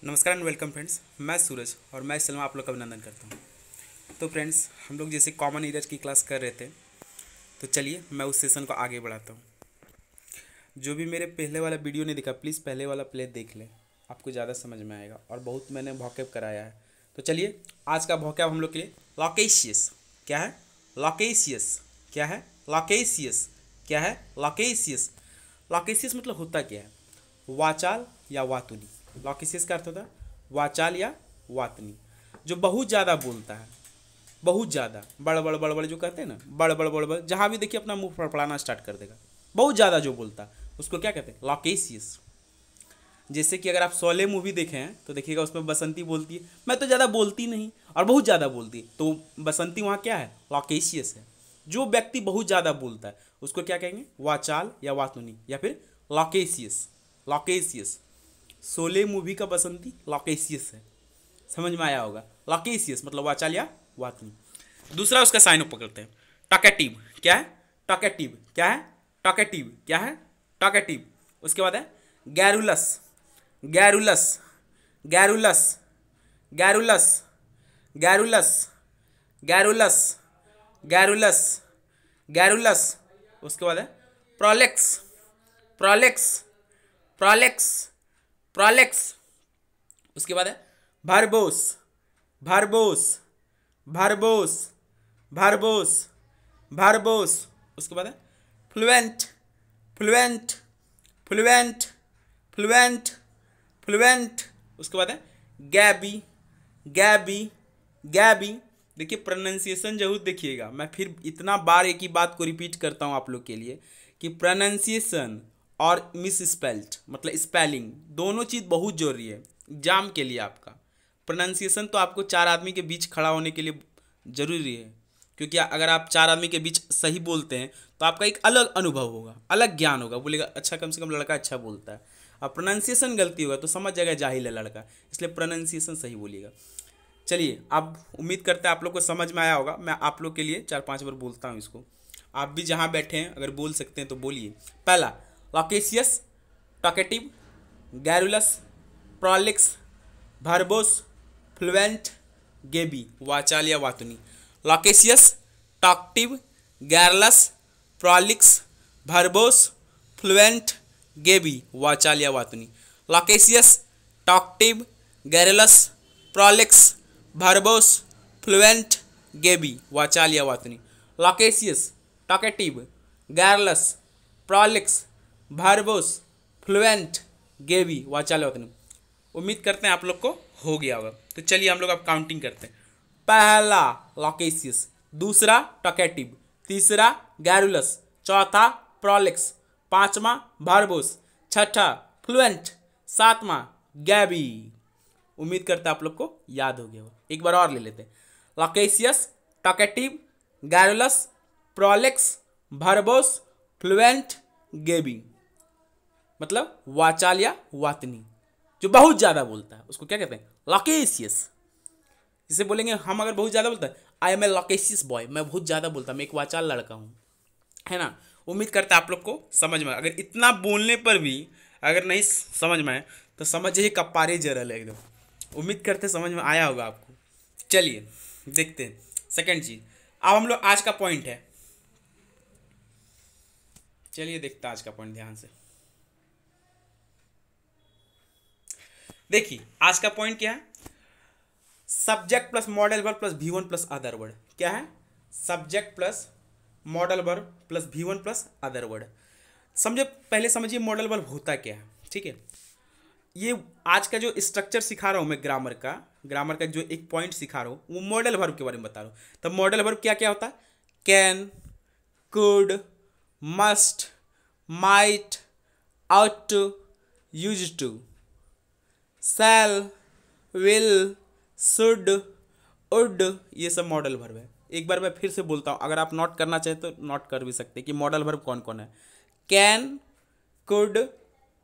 नमस्कार and welcome friends, मैं सूरज और मैं इस समय आप लोग का अभिनंदन करता हूं। तो फ्रेंड्स, हम लोग जैसे कॉमन एरियाज की क्लास कर रहे थे, तो चलिए मैं उस सेशन को आगे बढ़ाता हूं। जो भी मेरे पहले वाला वीडियो नहीं देखा, प्लीज़ पहले वाला प्ले देख लें, आपको ज़्यादा समझ में आएगा। और बहुत मैंने वोकैब कराया है। तो चलिए, आज का वोकैब हम लोग के लिए लॉकेशियस। क्या है? लॉकेशियस। क्या है? लॉकेशियस। क्या है? लॉकेशियस। लॉकेशियस मतलब होता क्या है? वाचाल या वातुनी। लॉकेशियस का अर्थ होता है वाचाल या वातनी, जो बहुत ज़्यादा बोलता है, बहुत ज़्यादा बड़ बड़ बड़ बड़ जो कहते हैं ना, बड़ बड़ बड़ बड़, जहाँ भी देखिए अपना मुंह फड़फड़ाना स्टार्ट कर देगा। बहुत ज़्यादा जो बोलता है उसको क्या कहते हैं? लॉकेशियस। जैसे कि अगर आप शोले मूवी देखें हैं तो देखिएगा, उसमें बसंती बोलती है मैं तो ज़्यादा बोलती नहीं, और बहुत ज़्यादा बोलती है, तो बसंती वहाँ क्या है? लॉकेशियस है। जो व्यक्ति बहुत ज़्यादा बोलता है उसको क्या कहेंगे? वाचाल या वातुनी, या फिर लॉकेशियस। लॉकेशियस। शोले मूवी का बसंती लॉकेशियस है। समझ में आया होगा? लॉकेशियस मतलब वाचाल या वातनी। दूसरा उसका साइन अप पकड़ते हैं, टॉकेटिव। क्या है? टॉकेटिव। क्या है? टॉकेटिव। क्या है? टॉकेटिव। उसके बाद है garrulous. Garrulous. Garrulous. Garrulous. Garrulous. Garrulous. Garrulous. Garrulous. उसके बाद है प्रोलेक्स। प्रोलेक्स। प्रोलेक्स। प्रोलेक्स। उसके बाद है भरबोस। भरबोस। भरबोस। भरबोस। भरबोस। उसके बाद है fluent. Fluent. Fluent. Fluent. Fluent. उसके बाद है गैबी। गैबी। गैबी। देखिए, प्रोनाउंसिएशन जरूर देखिएगा। मैं फिर इतना बार एक ही बात को रिपीट करता हूँ आप लोग के लिए कि प्रोनाउंसिएशन और मिस स्पेल्ड मतलब स्पेलिंग, दोनों चीज़ बहुत जरूरी है एग्जाम के लिए। आपका प्रोनाउंसिएशन तो आपको चार आदमी के बीच खड़ा होने के लिए ज़रूरी है, क्योंकि अगर आप चार आदमी के बीच सही बोलते हैं तो आपका एक अलग अनुभव होगा, अलग ज्ञान होगा। बोलेगा अच्छा, कम से कम लड़का अच्छा बोलता है। और प्रोनाउंसिएशन गलती होगा तो समझ जाएगा जाहिल है लड़का, इसलिए प्रोनाउंसिएशन सही बोलिएगा। चलिए, अब उम्मीद करते हैं आप लोग को समझ में आया होगा। मैं आप लोग के लिए 4-5 बार बोलता हूँ इसको। आप भी जहाँ बैठे हैं अगर बोल सकते हैं तो बोलिए। पहला, लॉकेशियस, टॉकेटिव, गैरुलस, प्रोलिक्स, भरबोस, फ्लुएंट, गेबी, वाचाल या वातुनी। लॉकेशियस, टॉक्टिव, गैरलस, प्रोलिक्स, भरबोस, फ्लुएंट, गेबी, वाचाल या वातुनी। लॉकेशियस, टॉक्टिव, गैरलस, प्रोलिक्स, भरबोस, फ्लुएंट, गेबी, वाचाल या वातुनी। लॉकेशियस, टॉकेटिव, गैरलस, प्रोलिक्स, भरबोस, फ्लुएंट, गेबी, वाचाल या वातुनी। उम्मीद करते हैं आप लोग को हो गया होगा। तो चलिए हम लोग अब काउंटिंग करते हैं। पहला लॉकेशियस, दूसरा टॉकेटिव, तीसरा गैरुलस, चौथा प्रोलिक्स, पांचवा भरबोस, छठा फ्लुएंट, सातवां गैबी। उम्मीद करते हैं आप लोग को याद हो गया होगा। एक बार और ले लेते हैं। लॉकेशियस, टॉकेटिव, गैरुलस, प्रोलिक्स, भरबोस, फ्लुएंट, गेबी मतलब वाचाल या वातनी। जो बहुत ज़्यादा बोलता है उसको क्या कहते हैं? लॉकेशियस। जिसे बोलेंगे हम अगर बहुत ज़्यादा बोलता है, आई एम ए लॉकेशियस बॉय, मैं बहुत ज़्यादा बोलता हूँ, मैं एक वाचाल लड़का हूँ, है ना। उम्मीद करते हैं आप लोग को समझ में। अगर इतना बोलने पर भी अगर नहीं समझ में आए तो समझिए कपारे जरल है एकदम। उम्मीद करते समझ में आया होगा आपको। चलिए देखते हैं सेकेंड चीज। अब हम लोग आज का पॉइंट है, चलिए देखते हैं आज का पॉइंट ध्यान से। देखिए आज का पॉइंट क्या है? Subject plus modal verb plus V1 plus other word. क्या है? Subject plus modal verb plus V1 plus other word. समझे, पहले समझिए मॉडल वर्ब होता क्या है। ठीक है, ये आज का जो स्ट्रक्चर सिखा रहा हूं मैं, ग्रामर का जो एक पॉइंट सिखा रहा हूं वो मॉडल वर्ब के बारे में बता रहा हूं। तब मॉडल वर्ब क्या क्या होता है? Can, could, must, might, ought to, used to, shall, will, should, would, ये सब मॉडल वर्ब है। एक बार मैं फिर से बोलता हूँ, अगर आप नोट करना चाहें तो नोट कर भी सकते हैं कि मॉडल वर्ब कौन कौन है। Can, could,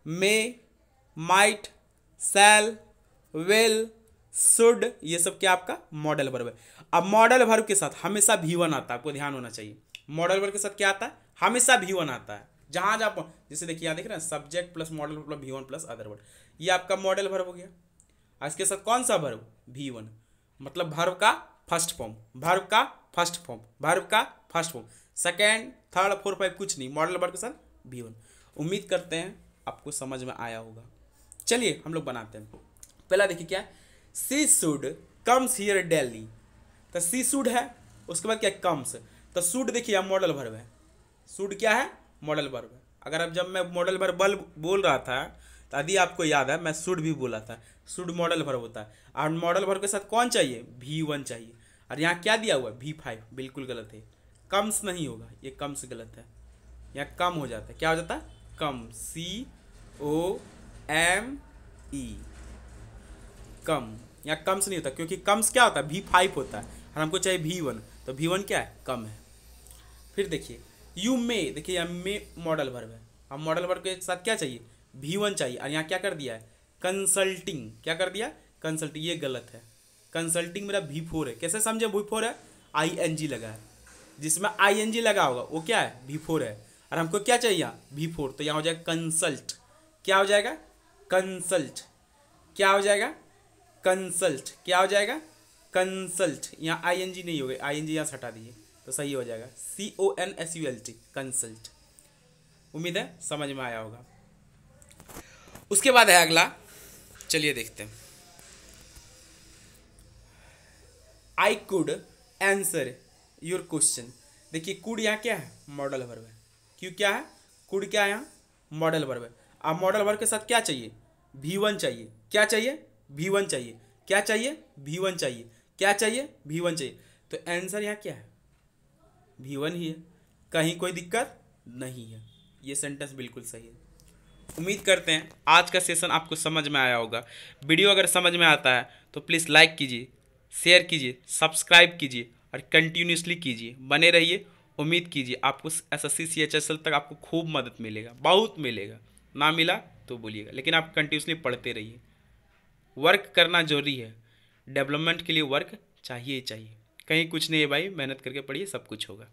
may, might, shall, will, should, ये सब क्या आपका मॉडल वर्ब है। अब मॉडल वर्ब के साथ हमेशा V1 आता है, आपको ध्यान होना चाहिए। मॉडल वर्ब के साथ क्या आता है? हमेशा V1 आता है। जहां जहां जैसे देखिए, यहाँ देख रहे हैं subject plus model plus V1 plus other word, ये आपका मॉडल वर्ब हो गया। और इसके साथ कौन सा वर्ब, V1, मतलब वर्ब का फर्स्ट फॉर्म, वर्ब का फर्स्ट फॉर्म, वर्ब का first form, second, third, four, five कुछ नहीं, मॉडल वर्ब के साथ V1। उम्मीद करते हैं आपको समझ में आया होगा। चलिए हम लोग बनाते हैं। पहला देखिए क्या है, सी शुड कम्स हियर डेली, तो सी शुड है, उसके बाद क्या कम्स, तो शुड देखिए यहाँ मॉडल वर्ब है, शुड क्या है, मॉडल वर्ब है। अगर अब जब मैं मॉडल वर्ब बोल रहा था तो यदि आपको याद है मैं शुड भी बोला था, शुड मॉडल वर्ब होता है, और मॉडल वर्ब के साथ कौन चाहिए, V1 चाहिए, और यहाँ क्या दिया हुआ है, V5, बिल्कुल गलत है, कम्स नहीं होगा, ये कम्स गलत है, यहाँ कम हो जाता है, क्या हो जाता है, कम, COME, कम, यहाँ कम्स नहीं होता, क्योंकि कम्स क्या होता है, V5 होता है, और हमको चाहिए V1, तो V1 क्या है, कम है। फिर देखिए यू मे, देखिए यहाँ मे मॉडल वर्ब है, अब मॉडल वर्ब के साथ क्या चाहिए, V1 चाहिए, और यहाँ क्या कर दिया है, कंसल्टिंग, क्या कर दिया, कंसल्टिंग, ये गलत है, कंसल्टिंग मेरा V4 है, कैसे समझे, V4 है, ING लगा है, जिसमें ING लगा होगा वो क्या है, V4 है, और हमको क्या चाहिए V4, तो यहाँ हो जाएगा कंसल्ट, क्या हो जाएगा, कंसल्ट, क्या हो जाएगा, कंसल्ट, क्या हो जाएगा, कंसल्ट, यहाँ ING नहीं होगा, ING यहाँ से हटा दीजिए तो सही हो जाएगा, CONSULT, कंसल्ट। उम्मीद है समझ में आया होगा। उसके बाद है अगला, चलिए देखते हैं, I could answer your question, देखिए कुड यहाँ क्या है, मॉडल वर्ब है, क्यों क्या है, कुड क्या है यहाँ, मॉडल वर्ब है। अब मॉडल वर्ब के साथ क्या चाहिए, V1 चाहिए, क्या चाहिए, V1 चाहिए, क्या चाहिए, V1 चाहिए, क्या चाहिए, V1 चाहिए, तो आंसर यहाँ क्या है, V1 ही है, कहीं कोई दिक्कत नहीं है, ये सेंटेंस बिल्कुल सही है। उम्मीद करते हैं आज का सेशन आपको समझ में आया होगा। वीडियो अगर समझ में आता है तो प्लीज़ लाइक कीजिए, शेयर कीजिए, सब्सक्राइब कीजिए और कंटिन्यूसली कीजिए, बने रहिए। उम्मीद कीजिए आपको SSC CHSL तक आपको खूब मदद मिलेगा, बहुत मिलेगा, ना मिला तो बोलिएगा, लेकिन आप कंटिन्यूसली पढ़ते रहिए। वर्क करना जरूरी है, डेवलपमेंट के लिए वर्क चाहिए ही चाहिए, कहीं कुछ नहीं है भाई, मेहनत करके पढ़िए, सब कुछ होगा।